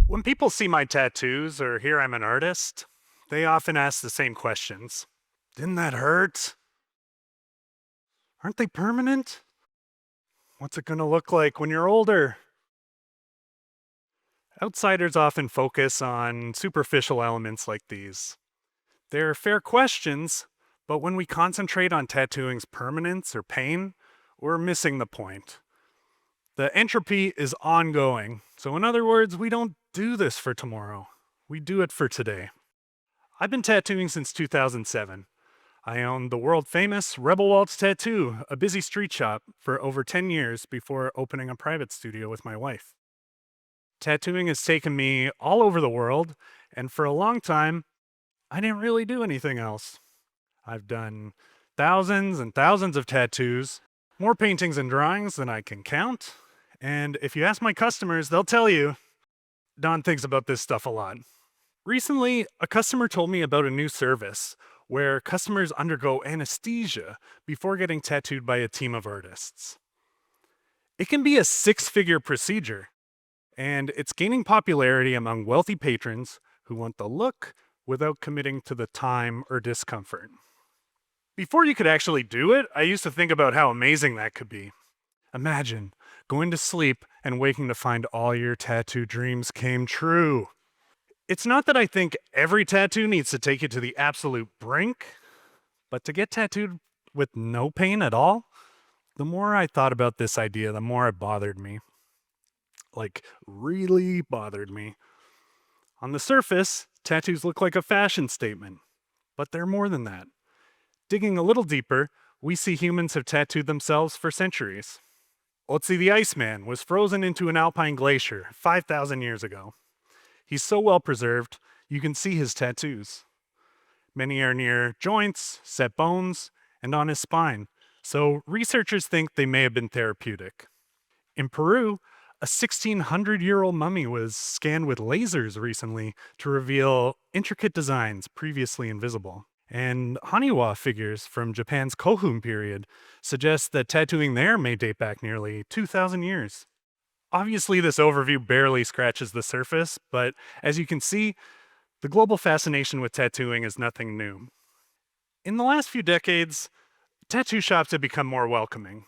When people see my tattoos or hear I'm an artist, they often ask the same questions. Didn't that hurt? Aren't they permanent? What's it going to look like when you're older? Outsiders often focus on superficial elements like these. They're fair questions, but when we concentrate on tattooing's permanence or pain, we're missing the point. The entropy is ongoing, so in other words, we don't do this for tomorrow. We do it for today. I've been tattooing since 2007. I owned the world famous Rebel Waltz Tattoo, a busy street shop, for over 10 years before opening a private studio with my wife. Tattooing has taken me all over the world, and for a long time, I didn't really do anything else. I've done thousands and thousands of tattoos, more paintings and drawings than I can count, and if you ask my customers, they'll tell you, Don thinks about this stuff a lot. Recently, a customer told me about a new service where customers undergo anesthesia before getting tattooed by a team of artists. It can be a six-figure procedure, and it's gaining popularity among wealthy patrons who want the look without committing to the time or discomfort. Before you could actually do it, I used to think about how amazing that could be. Imagine going to sleep and waking to find all your tattoo dreams came true. It's not that I think every tattoo needs to take you to the absolute brink, but to get tattooed with no pain at all, the more I thought about this idea, the more it bothered me. Like, really bothered me. On the surface, tattoos look like a fashion statement, but they're more than that. Digging a little deeper, we see humans have tattooed themselves for centuries. Otzi the Iceman was frozen into an alpine glacier 5,000 years ago. He's so well preserved, you can see his tattoos. Many are near joints, set bones, and on his spine, so researchers think they may have been therapeutic. In Peru, a 1,600-year-old mummy was scanned with lasers recently to reveal intricate designs previously invisible. And Haniwa figures from Japan's Kohun period suggest that tattooing there may date back nearly 2,000 years. Obviously, this overview barely scratches the surface, but as you can see, the global fascination with tattooing is nothing new. In the last few decades, tattoo shops have become more welcoming.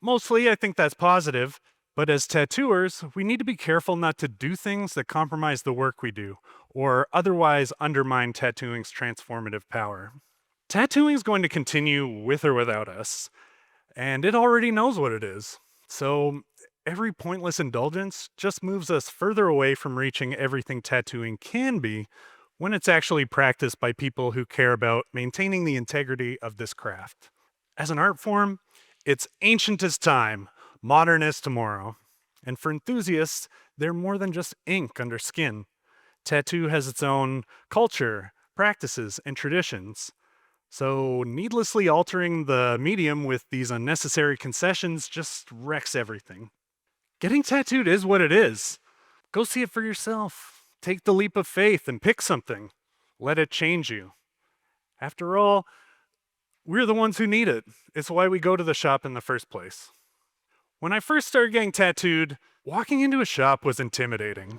Mostly, I think that's positive, but as tattooers, we need to be careful not to do things that compromise the work we do, or otherwise undermine tattooing's transformative power. Tattooing is going to continue with or without us, and it already knows what it is. So every pointless indulgence just moves us further away from reaching everything tattooing can be when it's actually practiced by people who care about maintaining the integrity of this craft. As an art form, it's ancient as time, modern as tomorrow. And for enthusiasts, they're more than just ink under skin. Tattoo has its own culture, practices, and traditions. So needlessly altering the medium with these unnecessary concessions just wrecks everything. Getting tattooed is what it is. Go see it for yourself. Take the leap of faith and pick something. Let it change you. After all, we're the ones who need it. It's why we go to the shop in the first place. When I first started getting tattooed, walking into a shop was intimidating.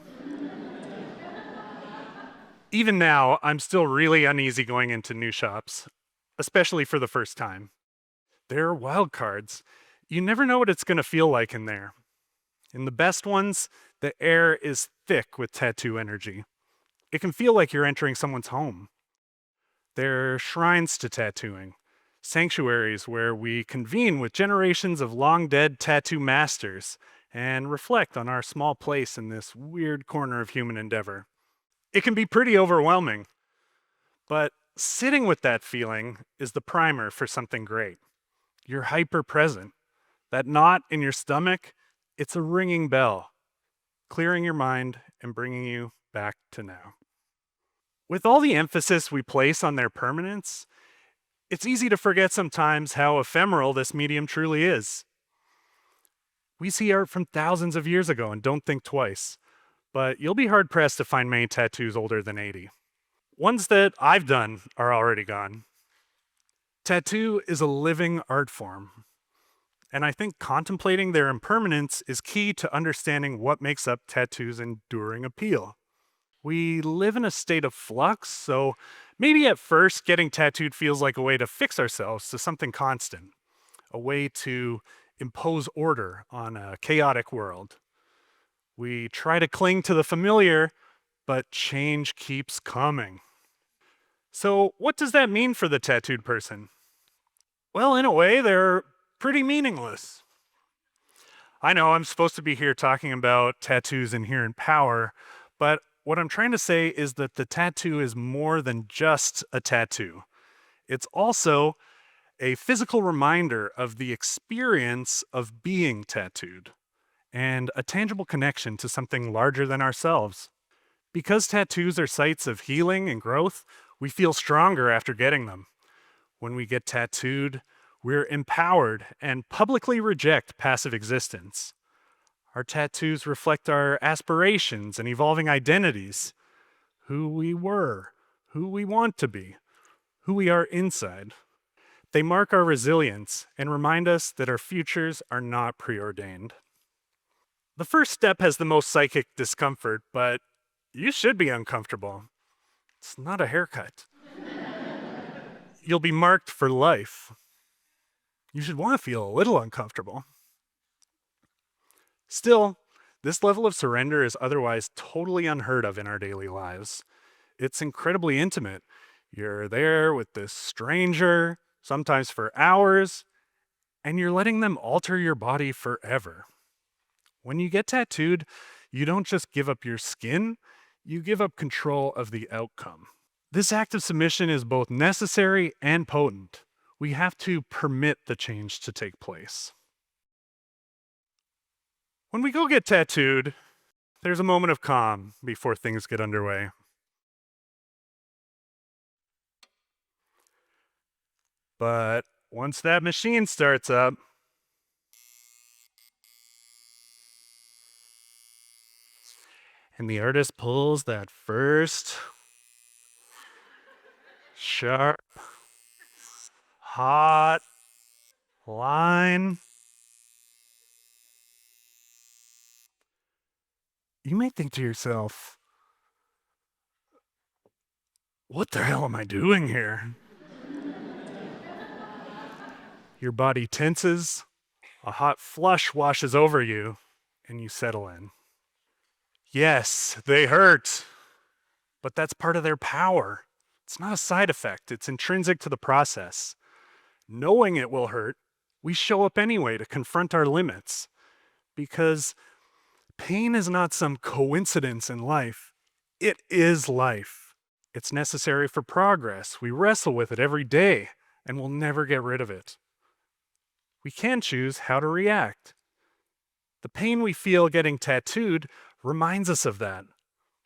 Even now, I'm still really uneasy going into new shops, especially for the first time. They're wild cards. You never know what it's going to feel like in there. In the best ones, the air is thick with tattoo energy. It can feel like you're entering someone's home. They're shrines to tattooing, sanctuaries where we convene with generations of long-dead tattoo masters and reflect on our small place in this weird corner of human endeavor. It can be pretty overwhelming, but sitting with that feeling is the primer for something great. You're hyper-present. That knot in your stomach, it's a ringing bell, clearing your mind and bringing you back to now. With all the emphasis we place on their permanence, it's easy to forget sometimes how ephemeral this medium truly is. We see art from thousands of years ago and don't think twice, but you'll be hard-pressed to find many tattoos older than 80. Ones that I've done are already gone. Tattoo is a living art form, and I think contemplating their impermanence is key to understanding what makes up tattoo's enduring appeal. We live in a state of flux, so maybe at first getting tattooed feels like a way to fix ourselves to something constant, a way to impose order on a chaotic world. We try to cling to the familiar, but change keeps coming. So, what does that mean for the tattooed person? Well, in a way, they're pretty meaningless. I know I'm supposed to be here talking about tattoos inherent power, but what I'm trying to say is that the tattoo is more than just a tattoo. It's also a physical reminder of the experience of being tattooed and a tangible connection to something larger than ourselves. Because tattoos are sites of healing and growth, we feel stronger after getting them. When we get tattooed, we're empowered and publicly reject passive existence. Our tattoos reflect our aspirations and evolving identities, who we were, who we want to be, who we are inside. They mark our resilience and remind us that our futures are not preordained. The first step has the most psychic discomfort, but you should be uncomfortable. It's not a haircut. You'll be marked for life. You should want to feel a little uncomfortable. Still, this level of surrender is otherwise totally unheard of in our daily lives. It's incredibly intimate. You're there with this stranger, sometimes for hours, and you're letting them alter your body forever. When you get tattooed, you don't just give up your skin, you give up control of the outcome. This act of submission is both necessary and potent. We have to permit the change to take place. When we go get tattooed, there's a moment of calm before things get underway. But once that machine starts up, and the artist pulls that first sharp, hot line, you may think to yourself, what the hell am I doing here? Your body tenses, a hot flush washes over you, and you settle in. Yes, they hurt, but that's part of their power. It's not a side effect, it's intrinsic to the process. Knowing it will hurt, we show up anyway to confront our limits because pain is not some coincidence in life. It is life. It's necessary for progress. We wrestle with it every day and we'll never get rid of it. We can choose how to react. The pain we feel getting tattooed reminds us of that.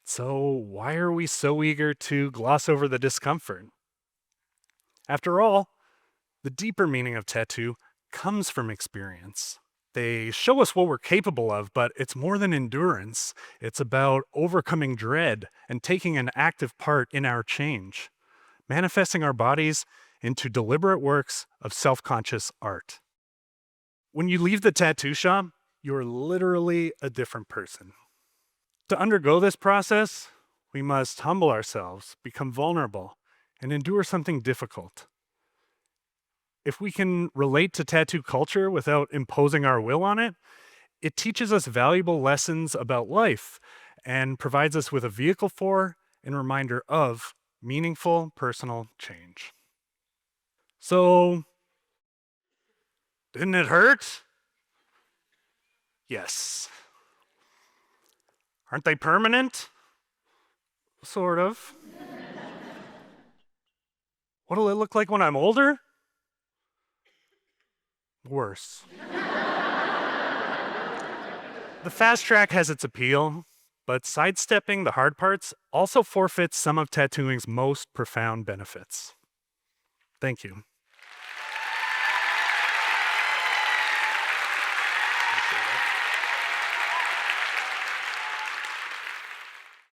So why are we so eager to gloss over the discomfort? After all, the deeper meaning of tattoo comes from experience. They show us what we're capable of, but it's more than endurance. It's about overcoming dread and taking an active part in our change, manifesting our bodies into deliberate works of self-conscious art. When you leave the tattoo shop, you're literally a different person. To undergo this process, we must humble ourselves, become vulnerable, and endure something difficult. If we can relate to tattoo culture without imposing our will on it, it teaches us valuable lessons about life and provides us with a vehicle for and reminder of meaningful personal change. So, didn't it hurt? Yes. Aren't they permanent? Sort of. What'll it look like when I'm older? Worse. The fast track has its appeal, but sidestepping the hard parts also forfeits some of tattooing's most profound benefits. Thank you.